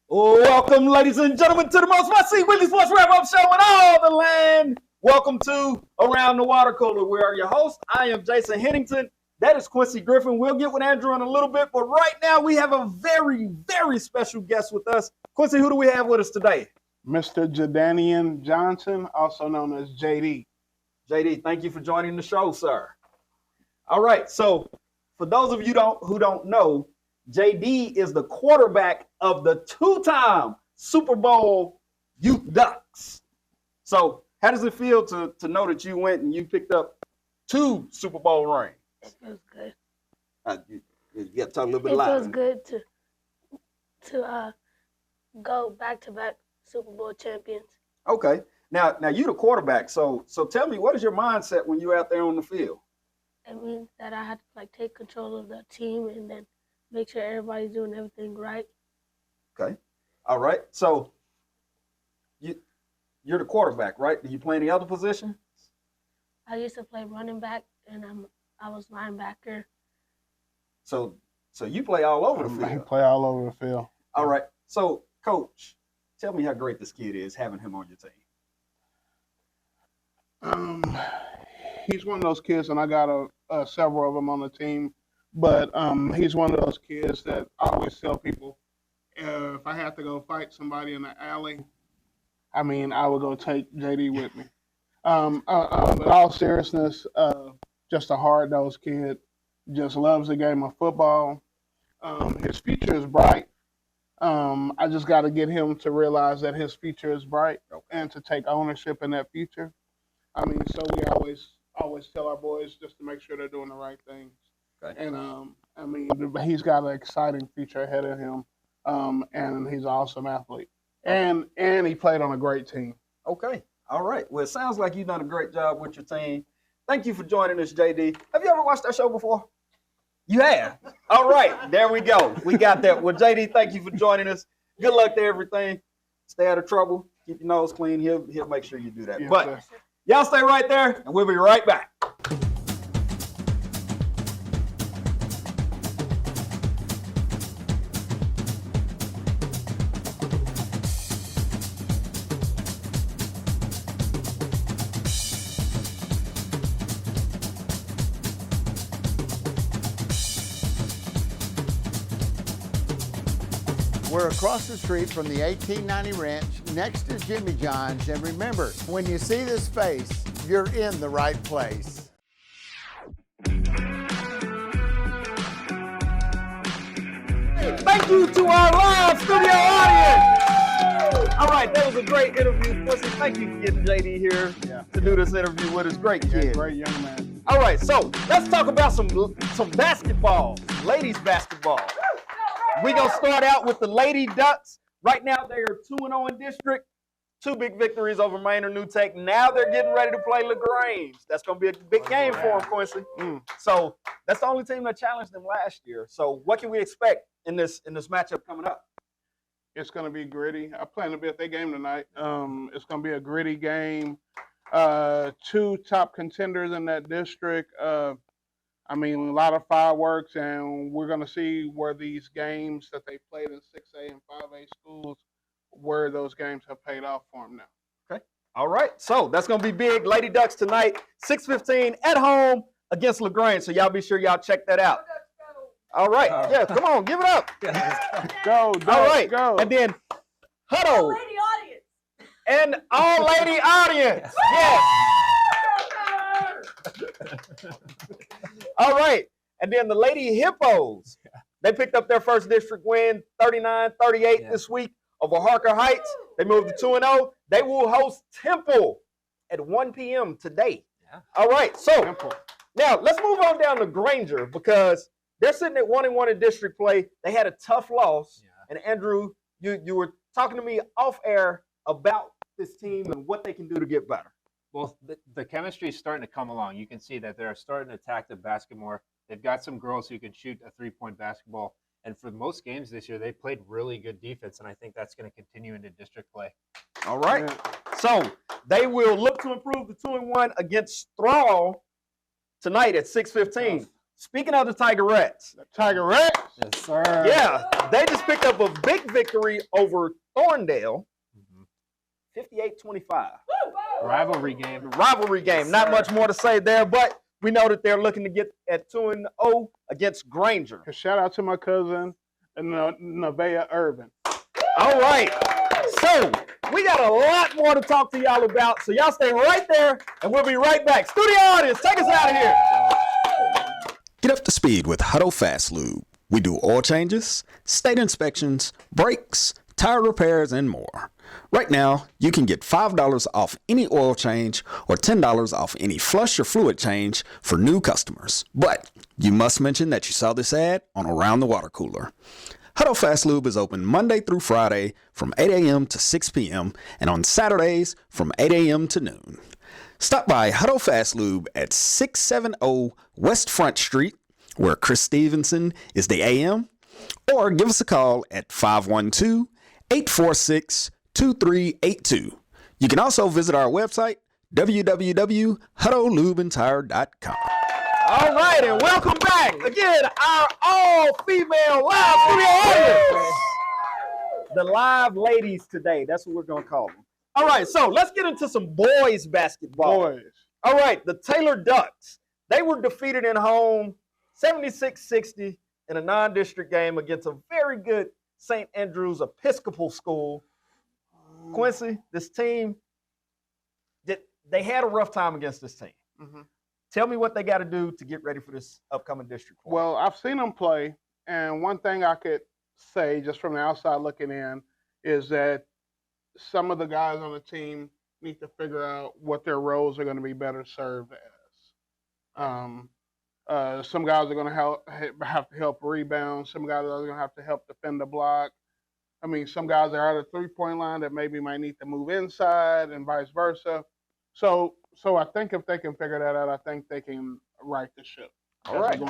Welcome, ladies and gentlemen, to the most must-see weekly sports wrap-up show in all the land. Welcome to Around the Water Cooler. We are your hosts. I am Jason Hennington. That is Quincy Griffin. We'll get with Andrew in a little bit, but right now we have a very, very special guest with us. Quincy, who do we have with us today? Mr. Jadanian Johnson, also known as JD. JD, thank you for joining the show, sir. All right, so for those of you who don't know, JD is the quarterback of the two-time Super Bowl Youth Ducks. So how does it feel to know that you went and you picked up 2 Super Bowl rings? It feels good. You got to talk a little bit louder. It feels good to go back-to-back Super Bowl champions. Okay. Now you're the quarterback. So tell me, what is your mindset when you're out there on the field? It means that I had to take control of the team and then make sure everybody's doing everything right. Okay. All right. So you're the quarterback, right? Do you play any other position? I used to play running back, and I was linebacker. So you play all over the I field. play all over the field. All right. So, Coach, tell me how great this kid is having him on your team. He's one of those kids, and I got several of them on the team. But he's one of those kids that I always tell people, if I had to go fight somebody in the alley, I would go take JD with me. In all seriousness, just a hard-nosed kid, just loves the game of football. His future is bright. I just got to get him to realize that his future is bright and to take ownership in that future. So we always tell our boys just to make sure they're doing the right things. Okay. And he's got an exciting future ahead of him, and he's an awesome athlete, and he played on a great team. Okay. All right. Well, it sounds like you've done a great job with your team. Thank you for joining us, JD. Have you ever watched that show before? You have. All right. There we go. We got that. Well, JD, thank you for joining us. Good luck to everything. Stay out of trouble. Keep your nose clean. He'll make sure you do that. Yes, but sir. y'all stay right there, and we'll be right back. We're across the street from the 1890 Ranch next to Jimmy John's. And remember, when you see this face, you're in the right place. Thank you to our live studio audience. All right, that was a great interview. Quincy, thank you for getting JD here to do this interview with us. Great kid. Great young man. All right, so let's talk about some basketball, ladies basketball. We're going to start out with the Lady Ducks. Right now, they are 2-0 in district. 2 big victories over Maynard New Tech. Now they're getting ready to play LaGrange. That's going to be a big game for them, Quincy. So that's the only team that challenged them last year. So what can we expect in this matchup coming up? It's going to be gritty. I plan to be at their game tonight. It's going to be a gritty game. 2 top contenders in that district. A lot of fireworks, and we're going to see where these games that they played in 6A and 5A schools, where those games have paid off for them now. Okay. All right. So that's going to be big. Lady Ducks tonight, 6:15 at home against LaGrange. So y'all be sure y'all check that out. All right. Yeah, come on. Give it up. Go. All right. Go. And then Huddle. Lady audience. And all lady audience. Yes. All right. And then the Lady Hippos. They picked up their first district win, 39-38 this week over Harker Heights. They moved to 2-0. They will host Temple at 1 p.m. today. Yeah. All right. So now let's move on down to Granger because they're sitting at 1-1 in district play. They had a tough loss. Yeah. And Andrew, you were talking to me off air about this team and what they can do to get better. Well, the chemistry is starting to come along. You can see that they're starting to attack the basket more. They've got some girls who can shoot a 3-point basketball. And for most games this year, they played really good defense, and I think that's going to continue into district play. All right. Yeah. So they will look to improve the 2-1 against Thrall tonight at 6:15. Speaking of the Tigerettes, The Tigerettes. Yes, sir. yeah, they just picked up a big victory over Thorndale, 58-25. Rivalry game. Rivalry game. Not much more to say there, but we know that they're looking to get at 2-0 against Granger. Shout out to my cousin, Nevaeh Urban. All right. So we got a lot more to talk to y'all about. So y'all stay right there, and we'll be right back. Studio audience, take us out of here. Get up to speed with Huddle Fast Lube. We do oil changes, state inspections, brakes, tire repairs, and more. Right now, you can get $5 off any oil change or $10 off any flush or fluid change for new customers. But you must mention that you saw this ad on Around the Water Cooler. Huddle Fast Lube is open Monday through Friday from 8 a.m. to 6 p.m. and on Saturdays from 8 a.m. to noon. Stop by Huddle Fast Lube at 670 West Front Street, where Chris Stevenson is the AM, or give us a call at 512-846-2382. You can also visit our website, www.huddlelubeandtire.com. All right, and welcome back again, our all-female live studio audience. The live ladies today. That's what we're going to call them. All right, so let's get into some boys basketball. Boys. All right, the Taylor Ducks. They were defeated at home 76-60 in a non-district game against a very good St. Andrews Episcopal school. Quincy, this team, they had a rough time against this team. Mm-hmm. Tell me what they got to do to get ready for this upcoming district. Well, I've seen them play, and one thing I could say just from the outside looking in is that some of the guys on the team need to figure out what their roles are going to be better served as. Some guys are going to have to help rebound. Some guys are going to have to help defend the block. I mean, some guys are out of the three-point line that maybe might need to move inside and vice versa. So I think if they can figure that out, I think they can right the ship. All right.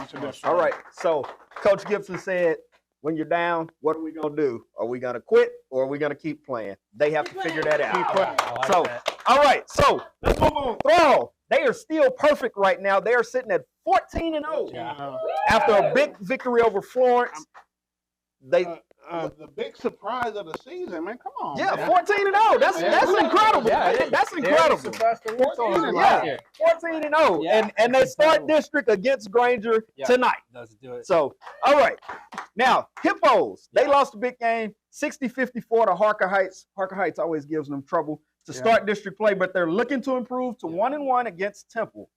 All right. So Coach Gibson said, when you're down, what are we going to do? Are we going to quit or are we going to keep playing? They have to figure that out. Keep playing. All right. So let's move on. Thrall. They are still perfect right now. They are sitting at 14-0 after a big victory over Florence. The big surprise of the season, man. Come on. Yeah, man. 14-0. That's incredible. Yeah, That's incredible. 14-0. Yeah. And they start district against Granger tonight. Let's do it. So, all right. Now, Hippos, they lost a big game, 60-54 to Harker Heights. Harker Heights always gives them trouble to start district play, but they're looking to improve to 1-1 against Temple.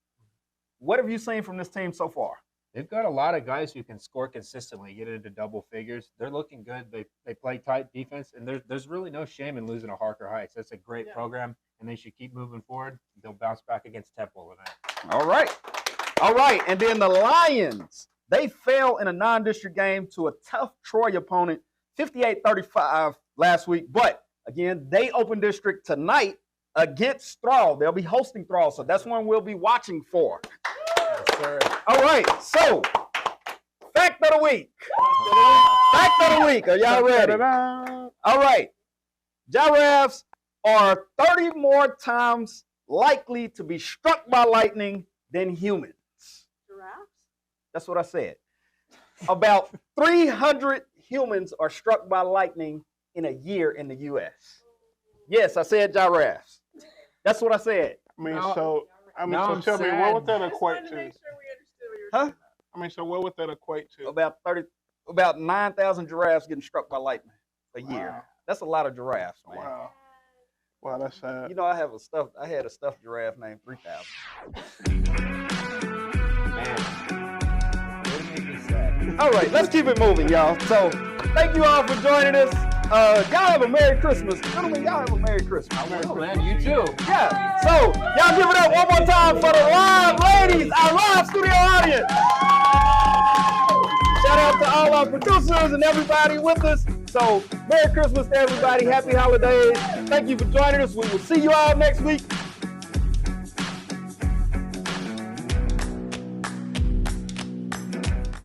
What have you seen from this team so far? They've got a lot of guys who can score consistently, get into double figures. They're looking good. They play tight defense, and there's really no shame in losing to Harker Heights. That's a great program, and they should keep moving forward. They'll bounce back against Temple tonight. All right. All right. And then the Lions, they fell in a non-district game to a tough Troy opponent, 58-35 last week. But, again, they open district tonight against Thrall. They'll be hosting Thrall, so that's one we'll be watching for. Yes, sir. All right, so fact of the week. Fact of the week. Are y'all ready? All right. Giraffes are 30 more times likely to be struck by lightning than humans. Giraffes? That's what I said. About 300 humans are struck by lightning in a year in the U.S. Yes, I said giraffes. That's what I said. I mean, so tell me, what would that equate to? Huh? I mean, so what would that equate to? About 9,000 giraffes getting struck by lightning a year. Wow. That's a lot of giraffes, man. Wow, that's sad. You know, I had a stuffed giraffe named 3,000. All right, let's keep it moving, y'all. So, thank you all for joining us. Y'all have a Merry Christmas. Gentlemen, y'all have a Merry Christmas. Oh, man, you too. Yeah. So, y'all give it up one more time for the live ladies, our live studio audience. Shout out to all our producers and everybody with us. So, Merry Christmas to everybody. Happy holidays. Thank you for joining us. We will see you all next week.